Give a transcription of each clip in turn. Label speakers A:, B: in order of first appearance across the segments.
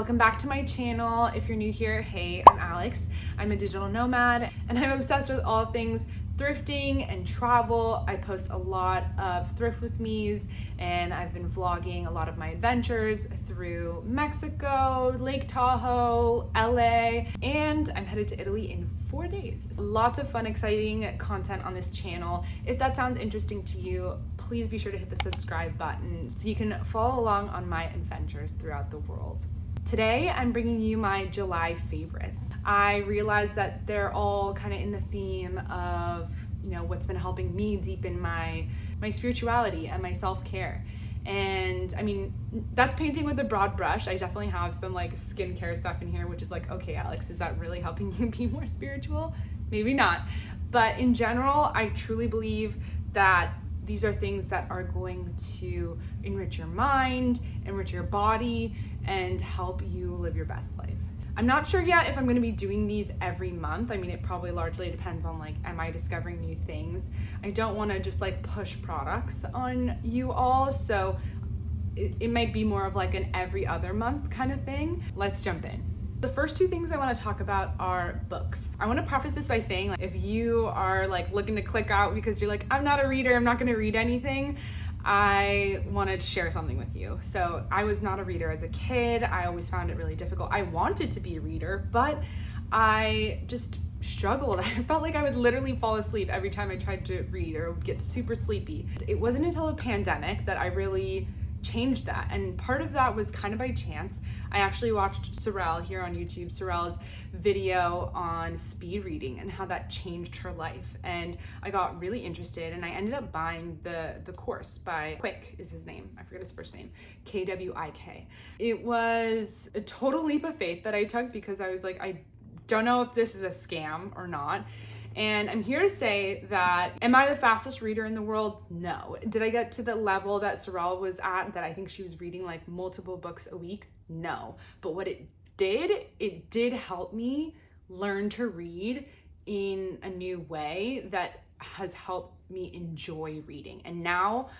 A: Welcome back to my channel. If you're new here, hey, I'm Alex. I'm a digital nomad and I'm obsessed with all things thrifting and travel. I post a lot of thrift with me's and I've been vlogging a lot of my adventures through Mexico, Lake Tahoe, LA, and I'm headed to Italy in 4 days. Lots of fun, exciting content on this channel. If that sounds interesting to you, please be sure to hit the subscribe button so you can follow along on my adventures throughout the world. Today, I'm bringing you my July favorites. I realized that they're all kind of in the theme of, what's been helping me deepen my spirituality and my self-care. And I mean, that's painting with a broad brush. I definitely have some like skincare stuff in here, which is like, okay, Alex, is that really helping you be more spiritual? Maybe not. But in general, I truly believe that these are things that are going to enrich your mind, enrich your body, and help you live your best life. I'm not sure yet if I'm going to be doing these every month. I mean, it probably largely depends on like, am I discovering new things? I don't want to just like push products on you all. So it might be more of like an every other month kind of thing. Let's jump in. The first two things I want to talk about are books. I want to preface this by saying, like, if you are like looking to click out because you're like, I'm not a reader, I'm not going to read anything, I wanted to share something with you. So I was not a reader as a kid. I always found it really difficult. I wanted to be a reader, but I just struggled. I felt like I would literally fall asleep every time I tried to read or would get super sleepy. It wasn't until the pandemic that I really changed that, and part of that was kind of by chance. I actually watched Sorrel here on YouTube, Sorrel's video on speed reading and how that changed her life, and I got really interested and I ended up buying the course by Quick is his name. I forget his first name, Kwik. It was a total leap of faith that I took because I was like, I don't know if this is a scam or not. And I'm here to say that, am I the fastest reader in the world? No. Did I get to the level that Sorrel was at, that I think she was reading like multiple books a week? No. But what it did help me learn to read in a new way that has helped me enjoy reading. And now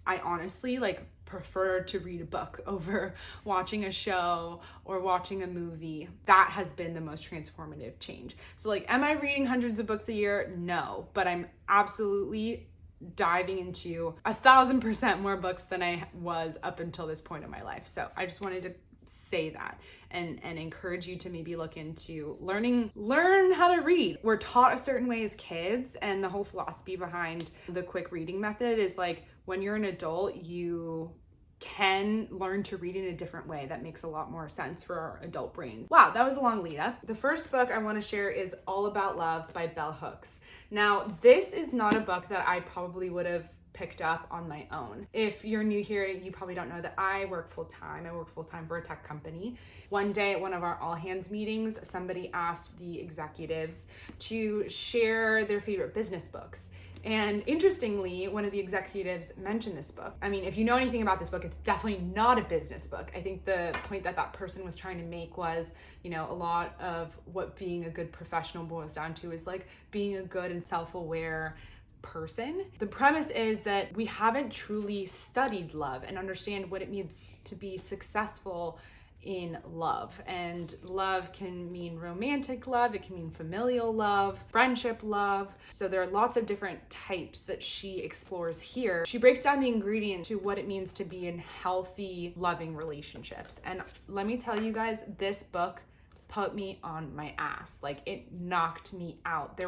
A: I honestly prefer to read a book over watching a show or watching a movie. That has been the most transformative change. So am I reading hundreds of books a year? No, but I'm absolutely diving into 1,000% more books than I was up until this point in my life. So I just wanted to say that and encourage you to maybe look into learn how to read. We're taught a certain way as kids, and the whole philosophy behind the quick reading method is when you're an adult, you can learn to read in a different way that makes a lot more sense for our adult brains. Wow, that was a long lead up. The first book I want to share is All About Love by Bell Hooks. Now, this is not a book that I probably would have picked up on my own. If you're new here, you probably don't know that I work full-time. I work full-time for a tech company. One day at one of our all hands meetings, somebody asked the executives to share their favorite business books. And interestingly, one of the executives mentioned this book. I mean, if you know anything about this book, it's definitely not a business book. I think the point that person was trying to make was, a lot of what being a good professional boils down to is being a good and self-aware person. The premise is that we haven't truly studied love and understand what it means to be successful in love. And love can mean romantic love, it can mean familial love, friendship love. So there are lots of different types that she explores here. She breaks down the ingredients to what it means to be in healthy, loving relationships. And let me tell you guys, this book put me on my ass. It knocked me out.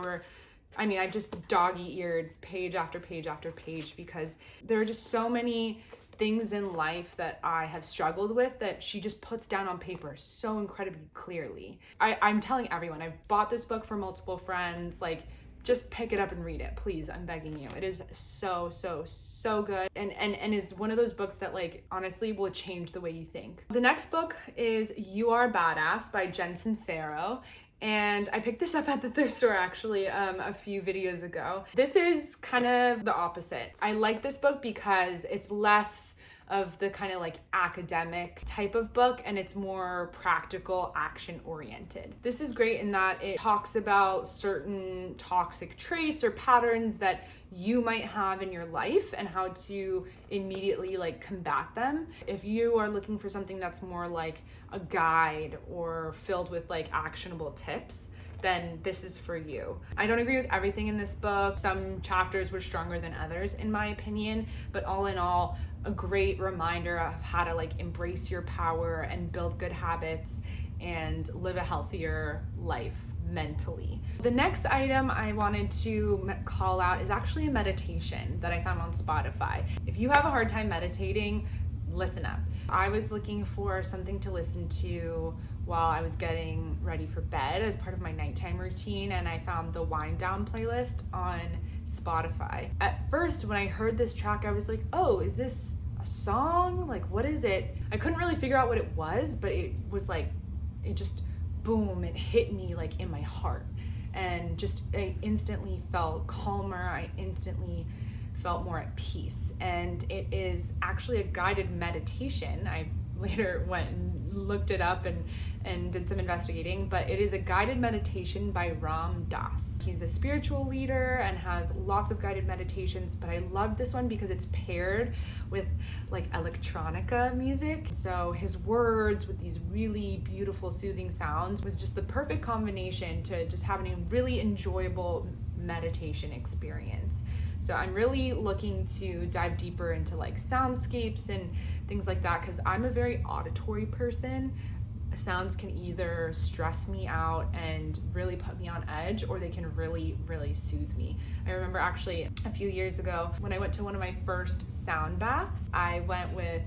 A: I've just doggy-eared page after page after page because there are just so many things in life that I have struggled with that she just puts down on paper so incredibly clearly. I'm telling everyone, I've bought this book for multiple friends, just pick it up and read it, please, I'm begging you. It is so, so, so good and is one of those books that honestly will change the way you think. The next book is You Are Badass by Jen Sincero. And I picked this up at the thrift store actually a few videos ago. This is kind of the opposite. I like this book because it's less of the kind of like academic type of book, and it's more practical, action oriented. This is great in that it talks about certain toxic traits or patterns that you might have in your life and how to immediately like combat them. If you are looking for something that's more like a guide or filled with like actionable tips, then this is for you. I don't agree with everything in this book. Some chapters were stronger than others in my opinion, but all in all, a great reminder of how to like embrace your power and build good habits and live a healthier life mentally. The next item I wanted to call out is actually a meditation that I found on Spotify. If you have a hard time meditating, listen up. I was looking for something to listen to while I was getting ready for bed as part of my nighttime routine, and I found the Wind Down playlist on Spotify. At first, when I heard this track, I was like, oh, is this a song? Like, what is it? I couldn't really figure out what it was, but it was like, it just boom, it hit me like in my heart, and just I instantly felt calmer. I instantly felt more at peace, and it is actually a guided meditation. I later went and looked it up and did some investigating, but it is a guided meditation by Ram Dass. He's a spiritual leader and has lots of guided meditations, but I love this one because it's paired with like electronica music. So his words with these really beautiful soothing sounds was just the perfect combination to just having a really enjoyable meditation experience. So I'm really looking to dive deeper into like soundscapes and things like that, because I'm a very auditory person. Sounds can either stress me out and really put me on edge, or they can really, really soothe me. I remember actually a few years ago when I went to one of my first sound baths, I went with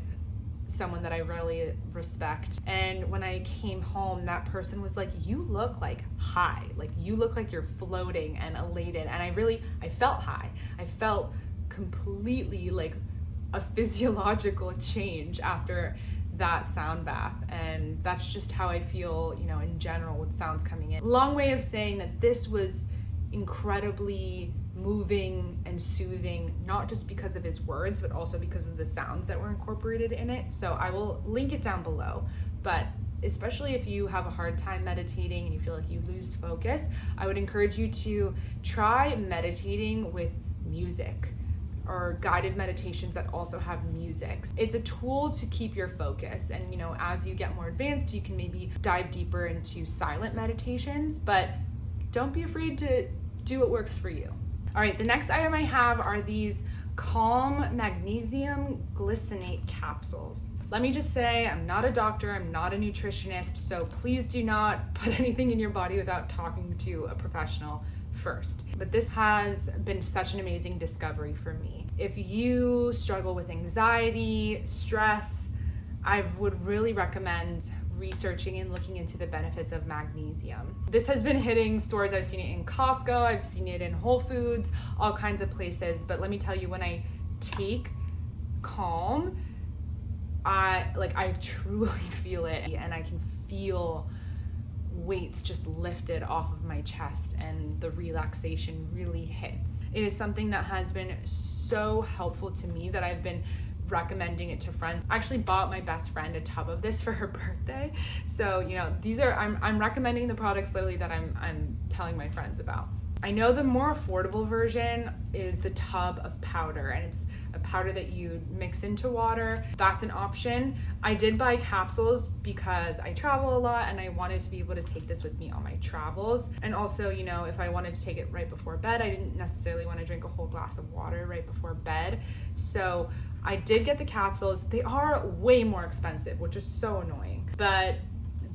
A: someone that I really respect, and when I came home, that person was like, you look like high, like you look like you're floating and elated. And I felt high. I felt completely like a physiological change after that sound bath, and that's just how I feel, you know, in general with sounds coming in. Long way of saying that this was incredibly moving and soothing, not just because of his words, but also because of the sounds that were incorporated in it. So I will link it down below, but especially if you have a hard time meditating and you feel like you lose focus, I would encourage you to try meditating with music, or guided meditations that also have music. It's a tool to keep your focus, and you know, as you get more advanced, you can maybe dive deeper into silent meditations, but don't be afraid to do what works for you. All right, the next item I have are these Calm Magnesium Glycinate capsules. Let me just say, I'm not a doctor, I'm not a nutritionist, so please do not put anything in your body without talking to a professional first. But this has been such an amazing discovery for me. If you struggle with anxiety, stress, I would really recommend researching and looking into the benefits of magnesium. This has been hitting stores. I've seen it in Costco, I've seen it in Whole Foods, all kinds of places. But let me tell you, when I take Calm, I truly feel it, and I can feel weights just lifted off of my chest, and the relaxation really hits. It is something that has been so helpful to me that I've been recommending it to friends. I actually bought my best friend a tub of this for her birthday. So, you know, these are, I'm recommending the products literally that I'm telling my friends about. I know the more affordable version is the tub of powder, and it's a powder that you mix into water. That's an option. I did buy capsules because I travel a lot and I wanted to be able to take this with me on my travels. And also, you know, if I wanted to take it right before bed, I didn't necessarily want to drink a whole glass of water right before bed. So I did get the capsules. They are way more expensive, which is so annoying, but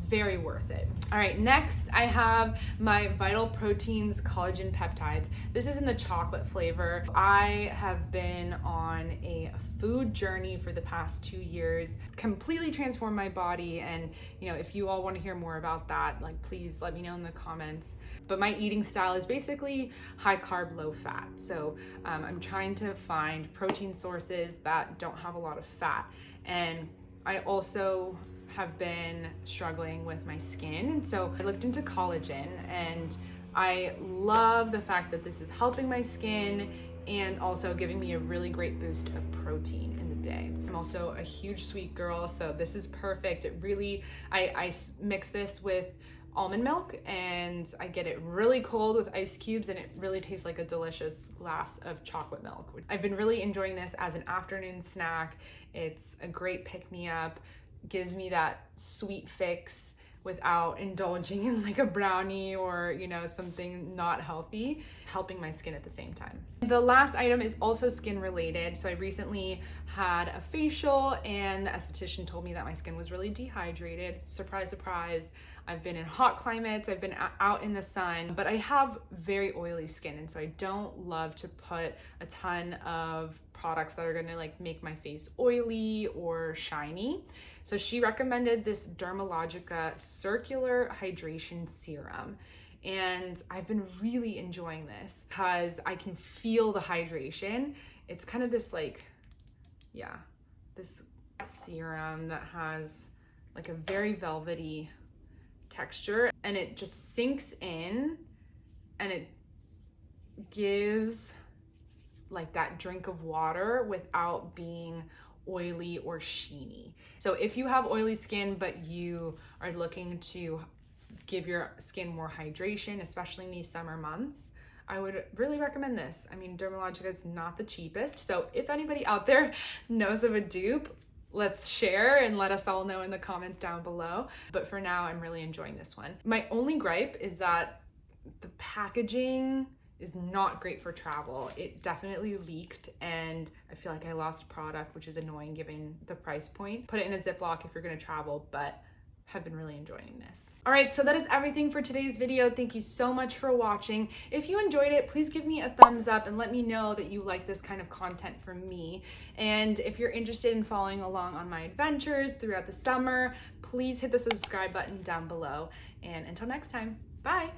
A: very worth it. All right, next I have my Vital Proteins collagen peptides. This is in the chocolate flavor. I have been on a food journey for the past 2 years. It's completely transformed my body, and you know, if you all want to hear more about that, like, please let me know in the comments. But my eating style is basically high carb, low fat. So I'm trying to find protein sources that don't have a lot of fat. And I also have been struggling with my skin, and so I looked into collagen, and I love the fact that this is helping my skin and also giving me a really great boost of protein in the day. I'm also a huge sweet girl, so this is perfect. It really, I mix this with almond milk and I get it really cold with ice cubes, and it really tastes like a delicious glass of chocolate milk. I've been really enjoying this as an afternoon snack. It's a great pick-me-up, gives me that sweet fix without indulging in like a brownie or, you know, something not healthy, helping my skin at the same time. The last item is also skin related. So I recently had a facial and the esthetician told me that my skin was really dehydrated. Surprise, surprise. I've been in hot climates, I've been out in the sun, but I have very oily skin, and so I don't love to put a ton of products that are gonna like make my face oily or shiny. So she recommended this Dermalogica Circular Hydration Serum. And I've been really enjoying this because I can feel the hydration. It's kind of this like, yeah, this serum that has like a very velvety texture, and it just sinks in and it gives like that drink of water without being oily or sheeny. So if you have oily skin but you are looking to give your skin more hydration, especially in these summer months, I would really recommend this. I mean, Dermalogica is not the cheapest, so if anybody out there knows of a dupe, let's share and let us all know in the comments down below. But for now, I'm really enjoying this one. My only gripe is that the packaging is not great for travel. It definitely leaked and I feel like I lost product, which is annoying given the price point. Put it in a Ziploc if you're gonna travel, but have been really enjoying this. All right, so that is everything for today's video. Thank you so much for watching. If you enjoyed it, please give me a thumbs up and let me know that you like this kind of content from me. And if you're interested in following along on my adventures throughout the summer, please hit the subscribe button down below. And until next time, bye.